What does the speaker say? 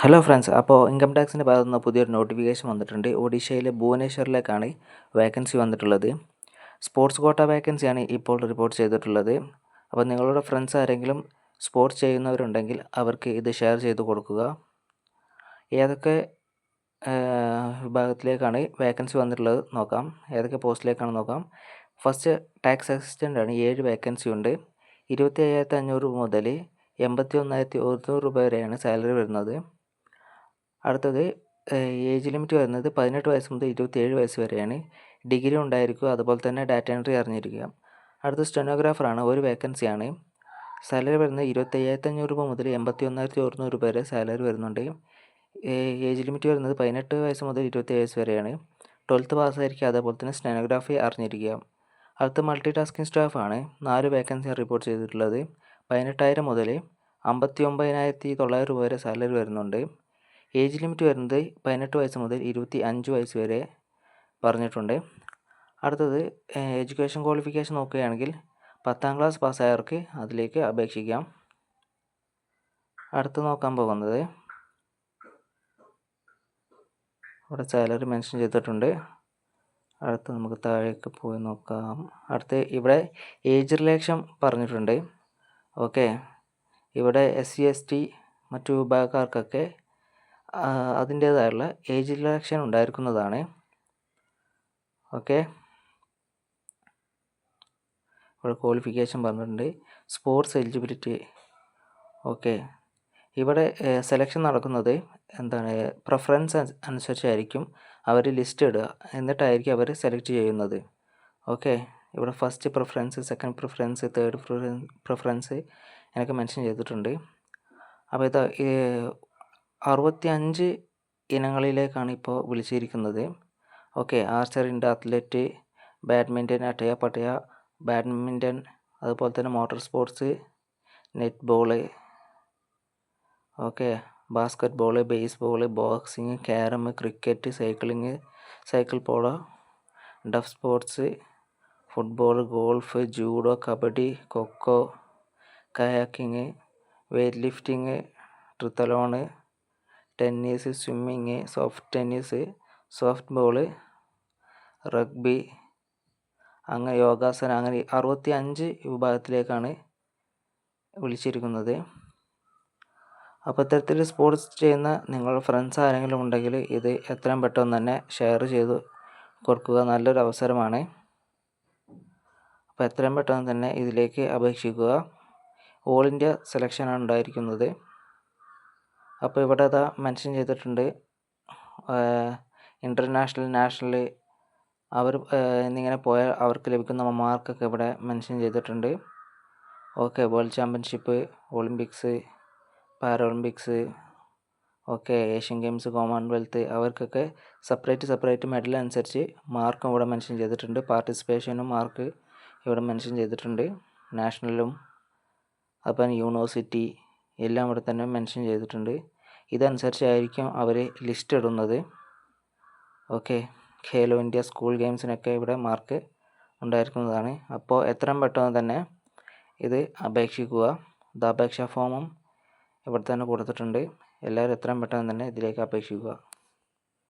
Hello friends, അപ്പോൾ income ടാക്സിൻ്റെ ഭാഗത്തു നിന്ന് പുതിയൊരു നോട്ടിഫിക്കേഷൻ വന്നിട്ടുണ്ട്. ഒഡീഷയിലെ ഭുവനേശ്വറിലേക്കാണ് വേക്കൻസി വന്നിട്ടുള്ളത്. സ്പോർട്സ് കോട്ട വേക്കൻസിയാണ് ഇപ്പോൾ റിപ്പോർട്ട് ചെയ്തിട്ടുള്ളത്. അപ്പോൾ നിങ്ങളുടെ ഫ്രണ്ട്സ് ആരെങ്കിലും സ്പോർട്സ് ചെയ്യുന്നവരുണ്ടെങ്കിൽ അവർക്ക് ഇത് ഷെയർ ചെയ്ത് കൊടുക്കുക. ഏതൊക്കെ വിഭാഗത്തിലേക്കാണ് വേക്കൻസി വന്നിട്ടുള്ളത് നോക്കാം. ഏതൊക്കെ പോസ്റ്റിലേക്കാണ് നോക്കാം. ഫസ്റ്റ് ടാക്സ് അസിസ്റ്റൻ്റ് ആണ്. 7 വേക്കൻസി ഉണ്ട്. 25,500 മുതൽ 81,100 രൂപ വരെയാണ് സാലറി വരുന്നത്. അടുത്തത് ഏജ് ലിമിറ്റ് വരുന്നത് 18 വയസ്സ് മുതൽ 27 വയസ്സ് വരെയാണ്. ഡിഗ്രി ഉണ്ടായിരിക്കുക, അതുപോലെ തന്നെ ഡാറ്റ എൻട്രി അറിഞ്ഞിരിക്കുക. അടുത്ത സ്റ്റെനോഗ്രാഫറാണ്. 1 വേക്കൻസിയാണ്. സാലറി വരുന്നത് 25,500 രൂപ മുതൽ 81,100 രൂപ വരെ സാലറി വരുന്നുണ്ട്. ഏജ് ലിമിറ്റ് വരുന്നത് 18 വയസ്സ് മുതൽ 27 വയസ്സ് വരെയാണ്. 12th പാസ്സായിരിക്കുക, അതേപോലെ തന്നെ സ്റ്റെനോഗ്രാഫി അറിഞ്ഞിരിക്കുക. അടുത്ത മൾട്ടി ടാസ്കിംഗ് സ്റ്റാഫാണ്. 4 വേക്കൻസിയാണ് റിപ്പോർട്ട് ചെയ്തിട്ടുള്ളത്. 18,000 മുതൽ 59,900 രൂപ വരെ സാലറി വരുന്നുണ്ട്. ഏജ് ലിമിറ്റ് വരുന്നത് 18 വയസ്സ് മുതൽ 25 വയസ്സ് വരെ പറഞ്ഞിട്ടുണ്ട്. അടുത്തത് എഡ്യൂക്കേഷൻ ക്വാളിഫിക്കേഷൻ നോക്കുകയാണെങ്കിൽ 10ാം ക്ലാസ് പാസ്സായവർക്ക് അതിലേക്ക് അപേക്ഷിക്കാം. അടുത്ത് നോക്കാൻ പോകുന്നത് ഇവിടെ സാലറി മെൻഷൻ ചെയ്തിട്ടുണ്ട്. അടുത്ത് നമുക്ക് താഴേക്ക് പോയി നോക്കാം. അടുത്ത് ഇവിടെ ഏജ് റിലേക്ഷൻ പറഞ്ഞിട്ടുണ്ട്. ഓക്കെ, ഇവിടെ SC ST മറ്റു വിഭാഗക്കാർക്കൊക്കെ അതിൻ്റേതായുള്ള ഏജ് റിലാക്ഷൻ ഉണ്ടായിരിക്കുന്നതാണ്. ഓക്കെ, ഇവിടെ ക്വാളിഫിക്കേഷൻ പറഞ്ഞിട്ടുണ്ട്. Sports eligibility. ഓക്കെ, ഇവിടെ സെലക്ഷൻ നടക്കുന്നത് പ്രിഫറൻസ് അനുസരിച്ചായിരിക്കും അവർ ലിസ്റ്റ് ഇടുക, എന്നിട്ടായിരിക്കും അവർ സെലക്ട് ചെയ്യുന്നത്. ഓക്കെ, ഇവിടെ first preference, second preference, third preference എന്നൊക്കെ മെൻഷൻ ചെയ്തിട്ടുണ്ട്. അപ്പോൾ ഇത് 65 ഇനങ്ങളിലേക്കാണ് ഇപ്പോൾ വിളിച്ചിരിക്കുന്നത്. ഓക്കെ, ആർച്ചറിൻ്റെ, അത്ലറ്റ്, ബാഡ്മിൻ്റൺ, അട്ടയ ബാഡ്മിൻ്റൺ, അതുപോലെ തന്നെ motor sports, net ball, okay, basket ball, baseball, boxing, carrom, cricket, cycling, cycle polo, deaf sports, football, golf, judo, kabaddi, kho kho, kayaking, weight lifting, triathlon, tennis, swimming, soft tennis, soft ball, rugby, അങ്ങനെ യോഗാസന, അങ്ങനെ 65 വിഭാഗത്തിലേക്കാണ് വിളിച്ചിരിക്കുന്നത്. അപ്പോൾ ഇത്തരത്തിൽ sports ചെയ്യുന്ന നിങ്ങളുടെ friends ആരെങ്കിലും ഉണ്ടെങ്കിൽ ഇത് എത്രയും പെട്ടെന്ന് തന്നെ ഷെയർ ചെയ്ത് കൊടുക്കുക. നല്ലൊരു അവസരമാണ്. അപ്പോൾ എത്രയും പെട്ടെന്ന് തന്നെ ഇതിലേക്ക് അപേക്ഷിക്കുക. ഓൾ ഇന്ത്യ സെലക്ഷനാണ് ഉണ്ടായിരിക്കുന്നത്. അപ്പോൾ ഇവിടെ അതാ മെൻഷൻ ചെയ്തിട്ടുണ്ട്. ഇൻ്റർനാഷണൽ, നാഷണൽ അവർ എന്നിങ്ങനെ പോയാൽ അവർക്ക് ലഭിക്കുന്ന മാർക്കൊക്കെ ഇവിടെ മെൻഷൻ ചെയ്തിട്ടുണ്ട്. Okay, world championship, Olympics, Paralympics, okay, Asian Games, Commonwealth, അവർക്കൊക്കെ സെപ്പറേറ്റ് മെഡൽ അനുസരിച്ച് മാർക്കും ഇവിടെ മെൻഷൻ ചെയ്തിട്ടുണ്ട്. പാർട്ടിസിപ്പേഷനും മാർക്ക് ഇവിടെ മെൻഷൻ ചെയ്തിട്ടുണ്ട്. നാഷണലും അപ്പം യൂണിവേഴ്സിറ്റി എല്ലാം ഇവിടെ തന്നെ മെൻഷൻ ചെയ്തിട്ടുണ്ട്. ഇതനുസരിച്ചായിരിക്കും അവർ ലിസ്റ്റ് ഇടുന്നത്. ഓക്കെ, ഖേലോ ഇന്ത്യ സ്കൂൾ ഗെയിംസിനൊക്കെ ഇവിടെ മാർക്ക് ഉണ്ടായിരിക്കുന്നതാണ്. അപ്പോൾ എത്രയും പെട്ടെന്ന് തന്നെ ഇത് അപേക്ഷിക്കുക. ഇത് അപേക്ഷാ ഫോമും ഇവിടെ തന്നെ കൊടുത്തിട്ടുണ്ട്. എല്ലാവരും എത്രയും പെട്ടെന്ന് തന്നെ ഇതിലേക്ക് അപേക്ഷിക്കുക.